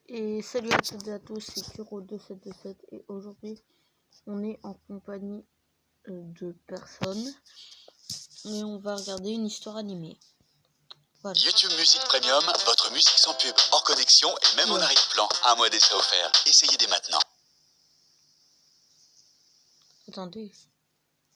Et salut à toutes et à tous, c'est Kuro2727 et aujourd'hui on est en compagnie de personnes et on va regarder une histoire animée. Voilà. YouTube Music Premium, votre musique sans pub, hors connexion et même en arrière-plan. Un mois d'essai offert. Essayez dès maintenant. Attendez,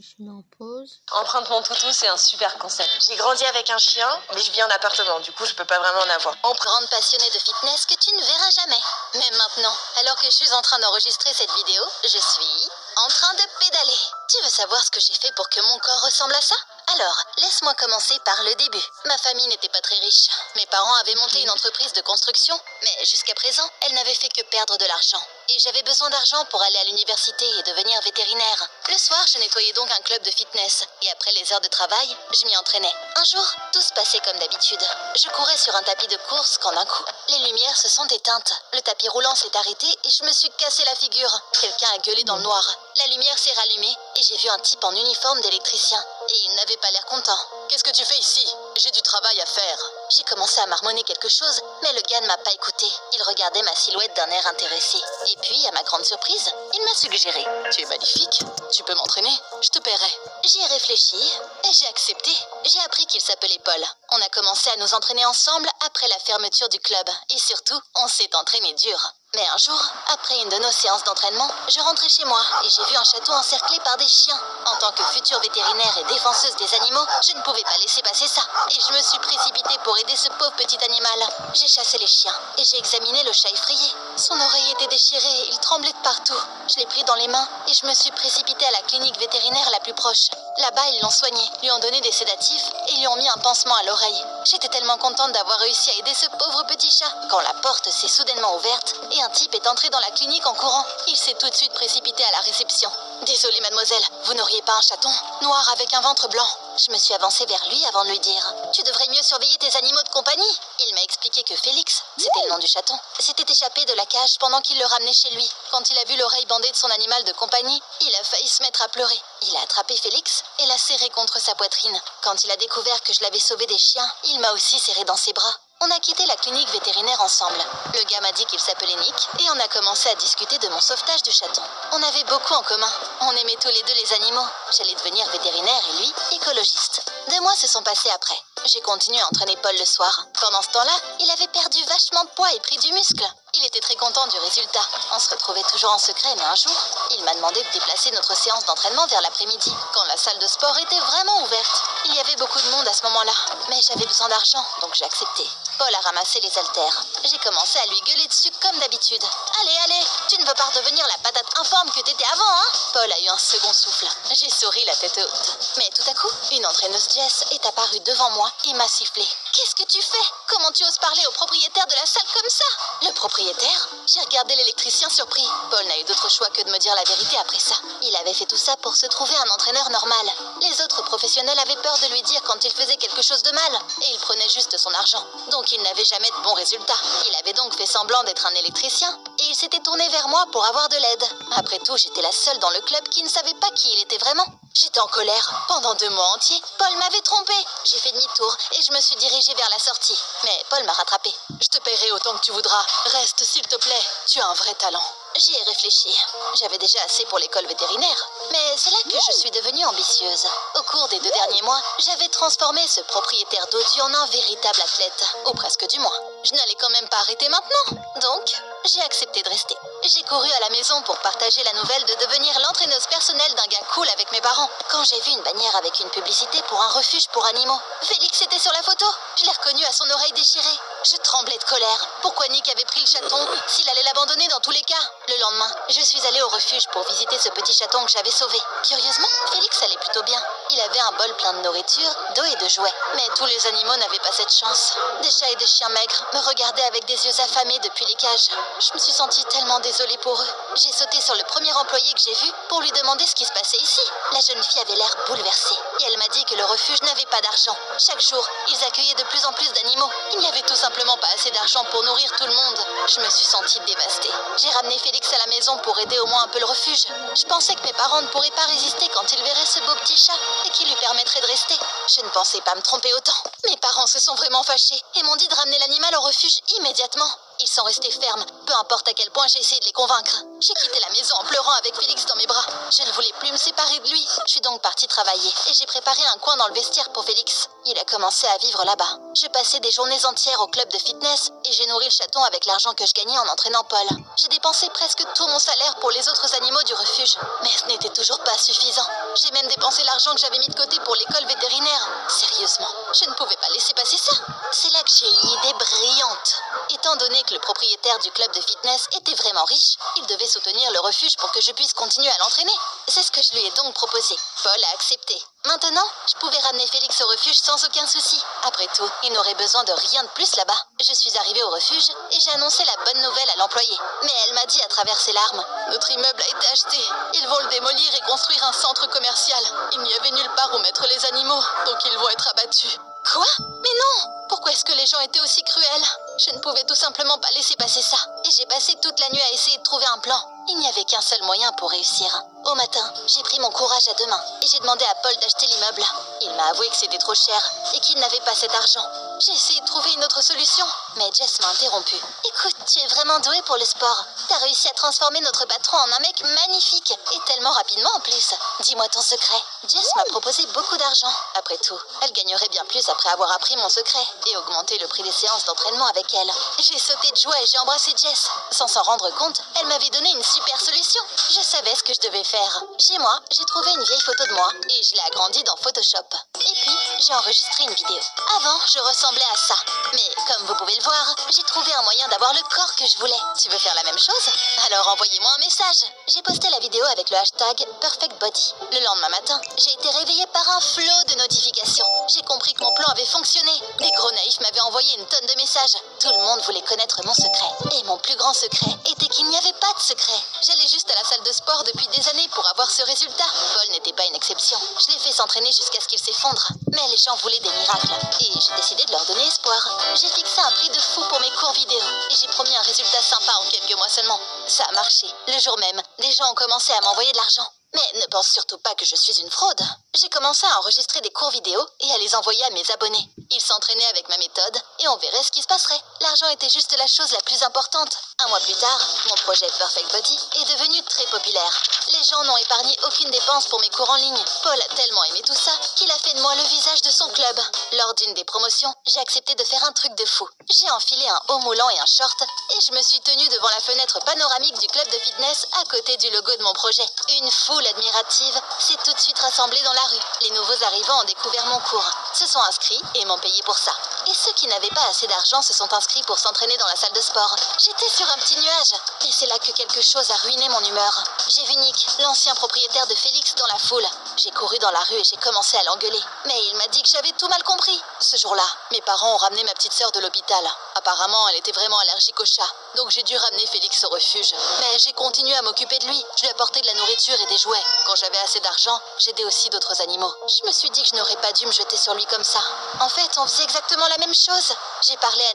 je mets en pause. Empreinte mon toutou, c'est un super concept. J'ai grandi avec un chien, mais je vis en appartement, du coup je peux pas vraiment en avoir. Grande passionnée de fitness que tu ne verras jamais. Même maintenant, alors que je suis en train d'enregistrer cette vidéo, je suis en train de pédaler. Tu veux savoir ce que j'ai fait pour que mon corps ressemble à ça? Alors, laisse-moi commencer par le début. Ma famille n'était pas très riche. Mes parents avaient monté une entreprise de construction, mais jusqu'à présent, elle n'avait fait que perdre de l'argent. Et j'avais besoin d'argent pour aller à l'université et devenir vétérinaire. Le soir, je nettoyais donc un club de fitness. Et après les heures de travail, je m'y entraînais. Un jour, tout se passait comme d'habitude. Je courais sur un tapis de course quand d'un coup, les lumières se sont éteintes. Le tapis roulant s'est arrêté et je me suis cassé la figure. Quelqu'un a gueulé dans le noir. La lumière s'est rallumée et j'ai vu un type en uniforme d'électricien. Et il n'avait pas l'air content. « Qu'est-ce que tu fais ici? J'ai du travail à faire. » J'ai commencé à marmonner quelque chose, mais le gars ne m'a pas écouté. Il regardait ma silhouette d'un air intéressé. Et puis, à ma grande surprise, il m'a suggéré. « Tu es magnifique. Tu peux m'entraîner? Je te paierai. » J'y ai réfléchi et j'ai accepté. J'ai appris qu'il s'appelait Paul. On a commencé à nous entraîner ensemble après la fermeture du club. Et surtout, on s'est entraîné dur. Mais un jour, après une de nos séances d'entraînement, je rentrais chez moi et j'ai vu un château encerclé par des chiens. En tant que future vétérinaire et défenseuse des animaux, je ne pouvais pas laisser passer ça. Et je me suis précipitée pour aider ce pauvre petit animal. J'ai chassé les chiens et j'ai examiné le chat effrayé. Son oreille était déchirée et il tremblait de partout. Je l'ai pris dans les mains et je me suis précipitée à la clinique vétérinaire la plus proche. Là-bas, ils l'ont soigné, lui ont donné des sédatifs et lui ont mis un pansement à l'oreille. J'étais tellement contente d'avoir réussi à aider ce pauvre petit chat quand la porte s'est soudainement ouverte et un type est entré dans la clinique en courant. Il s'est tout de suite précipité à la réception. « Désolée mademoiselle, vous n'auriez pas un chaton noir avec un ventre blanc ?» Je me suis avancée vers lui avant de lui dire « Tu devrais mieux surveiller tes animaux de compagnie !» Il m'a expliqué que Félix, c'était le nom du chaton, s'était échappé de la cage pendant qu'il le ramenait chez lui. Quand il a vu l'oreille bandée de son animal de compagnie, il a failli se mettre à pleurer. Il a attrapé Félix et l'a serré contre sa poitrine. Quand il a découvert que je l'avais sauvé des chiens, il m'a aussi serré dans ses bras. On a quitté la clinique vétérinaire ensemble. Le gars m'a dit qu'il s'appelait Nick et on a commencé à discuter de mon sauvetage du chaton. On avait beaucoup en commun. On aimait tous les deux les animaux. J'allais devenir vétérinaire et lui, écologiste. 2 mois se sont passés après. J'ai continué à entraîner Paul le soir. Pendant ce temps-là, il avait perdu vachement de poids et pris du muscle. Il était très content du résultat. On se retrouvait toujours en secret, mais un jour, il m'a demandé de déplacer notre séance d'entraînement vers l'après-midi, quand la salle de sport était vraiment ouverte. Il y avait beaucoup de monde à ce moment-là, mais j'avais besoin d'argent, donc j'ai accepté. Paul a ramassé les haltères. J'ai commencé à lui gueuler dessus comme d'habitude. « Allez, allez, tu ne veux pas redevenir la patate informe que t'étais avant, hein ?» Paul a eu un second souffle. J'ai souri la tête haute. Mais tout à coup, une entraîneuse Jess est apparue devant moi et m'a sifflé. « Qu'est-ce que tu fais? Comment tu oses parler au propriétaire de la salle comme ça ?» Le propriétaire? J'ai regardé l'électricien surpris. Paul n'a eu d'autre choix que de me dire la vérité après ça. Il avait fait tout ça pour se trouver un entraîneur normal. Les autres professionnels avaient peur de lui dire quand il faisait quelque chose de mal, et il prenait juste son argent. Donc il n'avait jamais de bons résultats. Il avait donc fait semblant d'être un électricien, et il s'était tourné vers moi pour avoir de l'aide. Après tout, j'étais la seule dans le club qui ne savait pas qui il était vraiment. J'étais en colère. Pendant 2 mois entiers, Paul m'avait trompée. J'ai fait demi-tour et je me suis dirigée vers la sortie. Mais Paul m'a rattrapée. « Je te paierai autant que tu voudras. Reste, s'il te plaît. Tu as un vrai talent. » J'y ai réfléchi. J'avais déjà assez pour l'école vétérinaire. Mais c'est là que je suis devenue ambitieuse. Au cours des 2 derniers mois, j'avais transformé ce propriétaire dodu en un véritable athlète. Ou presque du moins. Je n'allais quand même pas arrêter maintenant. Donc, j'ai accepté de rester. J'ai couru à la maison pour partager la nouvelle de devenir l'entraîneuse personnelle d'un gars cool avec mes parents. Quand j'ai vu une bannière avec une publicité pour un refuge pour animaux, Félix était sur la photo. Je l'ai reconnu à son oreille déchirée. Je tremblais de colère. Pourquoi Nick avait pris le chaton s'il allait l'abandonner dans tous les cas? Le lendemain, je suis allée au refuge pour visiter ce petit chaton que j'avais sauvé. Curieusement, Félix allait plutôt bien. Il avait un bol plein de nourriture, d'eau et de jouets. Mais tous les animaux n'avaient pas cette chance. Des chats et des chiens maigres me regardaient avec des yeux affamés depuis les cages. Je me suis sentie tellement désolée pour eux. J'ai sauté sur le premier employé que j'ai vu pour lui demander ce qui se passait ici. La jeune fille avait l'air bouleversée. Et elle m'a dit que le refuge n'avait pas d'argent. Chaque jour, ils accueillaient de plus en plus d'animaux. Il n'y avait tout simplement pas assez d'argent pour nourrir tout le monde. Je me suis sentie dévastée. J'ai ramené Félix à la maison pour aider au moins un peu le refuge. Je pensais que mes parents ne pourraient pas résister quand ils verraient ce beau petit chat. et qui lui permettrait de rester. Je ne pensais pas me tromper autant. Mes parents se sont vraiment fâchés et m'ont dit de ramener l'animal au refuge immédiatement. Ils sont restés fermes, peu importe à quel point j'ai essayé de les convaincre. J'ai quitté la maison en pleurant avec Félix dans mes bras. Je ne voulais plus me séparer de lui. Je suis donc partie travailler et j'ai préparé un coin dans le vestiaire pour Félix. Il a commencé à vivre là-bas. Je passais des journées entières au club de fitness et j'ai nourri le chaton avec l'argent que je gagnais en entraînant Paul. J'ai dépensé presque tout mon salaire pour les autres animaux du refuge, mais ce n'était toujours pas suffisant. J'ai même dépensé l'argent que j'avais mis de côté pour l'école vétérinaire. Sérieusement, je ne pouvais pas laisser passer ça. C'est là que j'ai eu une idée brillante. Étant donné que le propriétaire du club de fitness était vraiment riche, il devait soutenir le refuge pour que je puisse continuer à l'entraîner. C'est ce que je lui ai donc proposé. Paul a accepté. Maintenant, je pouvais ramener Félix au refuge sans aucun souci. Après tout, il n'aurait besoin de rien de plus là-bas. Je suis arrivée au refuge et j'ai annoncé la bonne nouvelle à l'employé. Mais elle m'a dit à travers ses larmes, « Notre immeuble a été acheté. Ils vont le démolir et construire un centre commercial. Il n'y avait nulle part où mettre les animaux, donc ils vont être abattus. » Quoi? Mais non! Pourquoi est-ce que les gens étaient aussi cruels? Je ne pouvais tout simplement pas laisser passer ça. Et j'ai passé toute la nuit à essayer de trouver un plan. Il n'y avait qu'un seul moyen pour réussir. Au matin, j'ai pris mon courage à deux mains et j'ai demandé à Paul d'acheter l'immeuble. Il m'a avoué que c'était trop cher et qu'il n'avait pas cet argent. J'ai essayé de trouver une autre solution, mais Jess m'a interrompu. Écoute, tu es vraiment doué pour le sport. T'as réussi à transformer notre patron en un mec magnifique et tellement rapidement en plus. Dis-moi ton secret. Jess m'a proposé beaucoup d'argent. Après tout, elle gagnerait bien plus après avoir appris mon secret et augmenté le prix des séances d'entraînement avec elle. J'ai sauté de joie et j'ai embrassé Jess. Sans s'en rendre compte, elle m'avait donné une super solution. Je savais ce que je devais faire. Chez moi, j'ai trouvé une vieille photo de moi et je l'ai agrandie dans Photoshop. Et puis, j'ai enregistré une vidéo. Avant, je ressemblais à ça. Mais comme vous pouvez le voir, j'ai trouvé un moyen d'avoir le corps que je voulais. Tu veux faire la même chose? Alors envoyez-moi un message. J'ai posté la vidéo avec le hashtag #PerfectBody. Le lendemain matin, j'ai été réveillée par un flot de notifications. J'ai compris que mon plan avait fonctionné. Des gros naïfs m'avaient envoyé une tonne de messages. Tout le monde voulait connaître mon secret. Et mon plus grand secret était qu'il n'y avait pas de secret. J'allais juste à la salle de sport depuis des années pour avoir ce résultat. Paul n'était pas une exception. Je l'ai fait s'entraîner jusqu'à ce qu'il s'effondre. Mais les gens voulaient des miracles. Et j'ai décidé de leur donner espoir. J'ai fixé un prix de fou pour mes cours vidéo. Et j'ai promis un résultat sympa en quelques mois seulement. Ça a marché. Le jour même, des gens ont commencé à m'envoyer de l'argent. Mais ne pense surtout pas que je suis une fraude. J'ai commencé à enregistrer des cours vidéo et à les envoyer à mes abonnés. Ils s'entraînaient avec ma méthode et on verrait ce qui se passerait. L'argent était juste la chose la plus importante. Un mois plus tard, mon projet Perfect Body est devenu très populaire. Les gens n'ont épargné aucune dépense pour mes cours en ligne. Paul a tellement aimé tout ça qu'il a fait de moi le visage de son club. Lors d'une des promotions, j'ai accepté de faire un truc de fou. J'ai enfilé un haut moulant et un short et je me suis tenue devant la fenêtre panoramique du club de fitness à côté du logo de mon projet. Une foule admirative s'est tout de suite rassemblée dans la rue. Les nouveaux arrivants ont découvert mon cours, se sont inscrits et m'ont payé pour ça. Et ceux qui n'avaient pas assez d'argent se sont inscrits pour s'entraîner dans la salle de sport. J'étais sur un petit nuage. Et c'est là que quelque chose a ruiné mon humeur. J'ai vu Nick, l'ancien propriétaire de Félix, dans la foule. J'ai couru dans la rue et j'ai commencé à l'engueuler. Mais il m'a dit que j'avais tout mal compris. Ce jour-là, mes parents ont ramené ma petite sœur de l'hôpital. Apparemment, elle était vraiment allergique aux chats. Donc j'ai dû ramener Félix au refuge. Mais j'ai continué à m'occuper de lui. Je lui apportais de la nourriture et des jouets. Quand j'avais assez d'argent, j'aidais aussi d'autres animaux. Je me suis dit que je n'aurais pas dû me jeter sur lui comme ça. En fait, on faisait exactement la même chose. J'ai parlé à...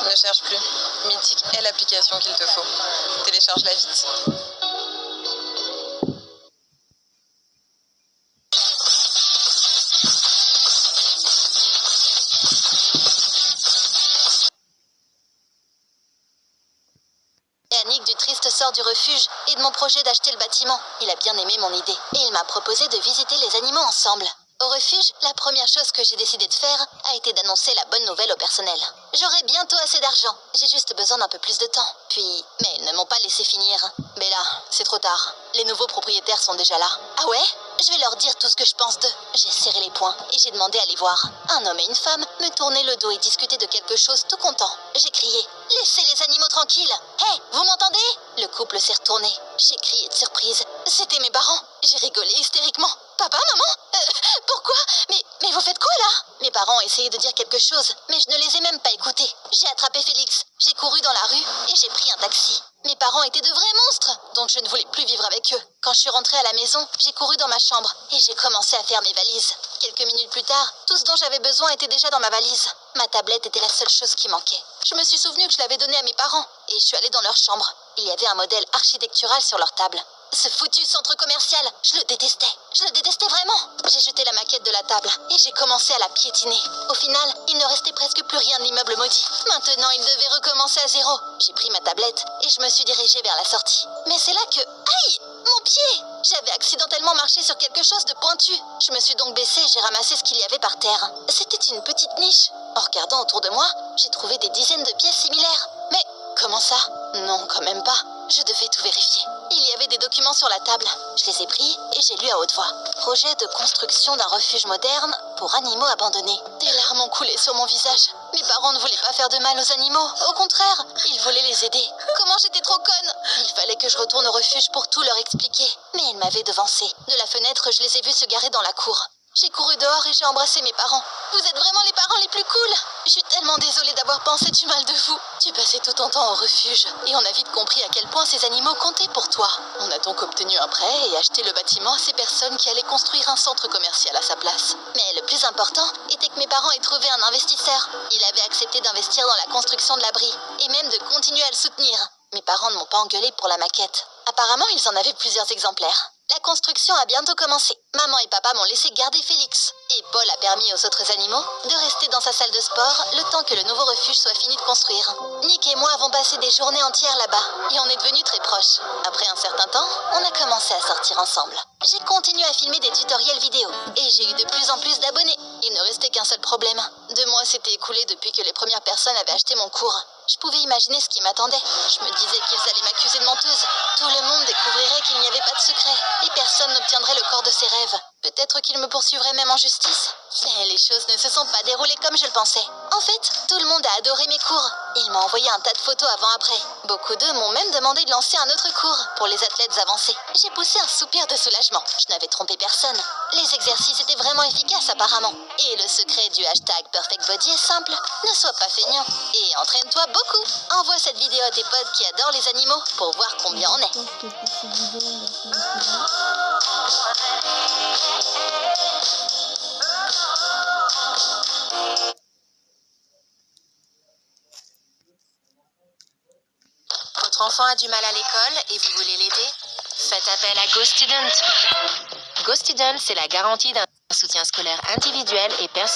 Ne cherche plus. Mythique est l'application qu'il te faut. Télécharge-la vite. Nick du triste sort du refuge et de mon projet d'acheter le bâtiment. Il a bien aimé mon idée et il m'a proposé de visiter les animaux ensemble. Au refuge, la première chose que j'ai décidé de faire a été d'annoncer la bonne nouvelle au personnel. J'aurai bientôt assez d'argent. J'ai juste besoin d'un peu plus de temps. Mais ils ne m'ont pas laissé finir. Mais là, c'est trop tard. Les nouveaux propriétaires sont déjà là. Ah ouais? Je vais leur dire tout ce que je pense d'eux. J'ai serré les poings et j'ai demandé à les voir. Un homme et une femme me tournaient le dos et discutaient de quelque chose tout content. J'ai crié « Laissez les animaux tranquilles !»« Hé, vous m'entendez ?» Le couple s'est retourné. J'ai crié de surprise. C'était mes parents. J'ai rigolé hystériquement. « Papa, maman pourquoi mais vous faites quoi là ?» Mes parents ont essayé de dire quelque chose, mais je ne les ai même pas écoutés. J'ai attrapé Félix. J'ai couru dans la rue et j'ai pris un taxi. Mes parents étaient de vrais monstres, donc je ne voulais plus vivre avec eux. Quand je suis rentrée à la maison, j'ai couru dans ma chambre et j'ai commencé à faire mes valises. Quelques minutes plus tard, tout ce dont j'avais besoin était déjà dans ma valise. Ma tablette était la seule chose qui manquait. Je me suis souvenu que je l'avais donnée à mes parents et je suis allée dans leur chambre. Il y avait un modèle architectural sur leur table. Ce foutu centre commercial, je le détestais. Je le détestais vraiment. J'ai jeté la maquette de la table et j'ai commencé à la piétiner. Au final, il ne restait presque plus rien de l'immeuble maudit. Maintenant, il devait recommencer à zéro. J'ai pris ma tablette et je me suis dirigée vers la sortie. Mais c'est là que... Aïe! Mon pied! J'avais accidentellement marché sur quelque chose de pointu. Je me suis donc baissée et j'ai ramassé ce qu'il y avait par terre. C'était une petite niche. En regardant autour de moi, j'ai trouvé des dizaines de pièces similaires. Mais comment ça? Non, quand même pas. Je devais tout vérifier. Il y avait des documents sur la table. Je les ai pris et j'ai lu à haute voix. Projet de construction d'un refuge moderne pour animaux abandonnés. Des larmes ont coulé sur mon visage. Mes parents ne voulaient pas faire de mal aux animaux. Au contraire, ils voulaient les aider. Comment j'étais trop conne! Il fallait que je retourne au refuge pour tout leur expliquer. Mais ils m'avaient devancée. De la fenêtre, je les ai vus se garer dans la cour. J'ai couru dehors et j'ai embrassé mes parents. Vous êtes vraiment les parents les plus cool! Je suis tellement désolée d'avoir pensé du mal de vous. Tu passais tout ton temps au refuge et on a vite compris à quel point ces animaux comptaient pour toi. On a donc obtenu un prêt et acheté le bâtiment à ces personnes qui allaient construire un centre commercial à sa place. Mais le plus important était que mes parents aient trouvé un investisseur. Il avait accepté d'investir dans la construction de l'abri et même de continuer à le soutenir. Mes parents ne m'ont pas engueulé pour la maquette. Apparemment, ils en avaient plusieurs exemplaires. La construction a bientôt commencé. Maman et papa m'ont laissé garder Félix. Et Paul a permis aux autres animaux de rester dans sa salle de sport le temps que le nouveau refuge soit fini de construire. Nick et moi avons passé des journées entières là-bas et on est devenus très proches. Après un certain temps, on a commencé à sortir ensemble. J'ai continué à filmer des tutoriels vidéo et j'ai eu de plus en plus d'abonnés. Il ne restait qu'un seul problème. 2 mois s'étaient écoulés depuis que les premières personnes avaient acheté mon cours. Je pouvais imaginer ce qui m'attendait. Je me disais qu'ils allaient m'accuser de menteuse. Tout le monde découvrirait qu'il n'y avait pas de secret. Et personne n'obtiendrait le corps de ses rêves. Peut-être qu'ils me poursuivraient même en justice. Mais les choses ne se sont pas déroulées comme je le pensais. En fait, tout le monde a adoré mes cours. Ils m'ont envoyé un tas de photos avant-après. Beaucoup d'eux m'ont même demandé de lancer un autre cours pour les athlètes avancés. J'ai poussé un soupir de soulagement. Je n'avais trompé personne. Les exercices étaient vraiment efficaces apparemment. Et le secret du hashtag #PerfectBody est simple. Ne sois pas feignant et entraîne-toi beaucoup. Envoie cette vidéo à tes potes qui adorent les animaux pour voir combien on est. Je pense que pour cette vidéo, on va finir là. Votre enfant a du mal à l'école et vous voulez l'aider? Faites appel à GoStudent. GoStudent, c'est la garantie d'un soutien scolaire individuel et personnalisé.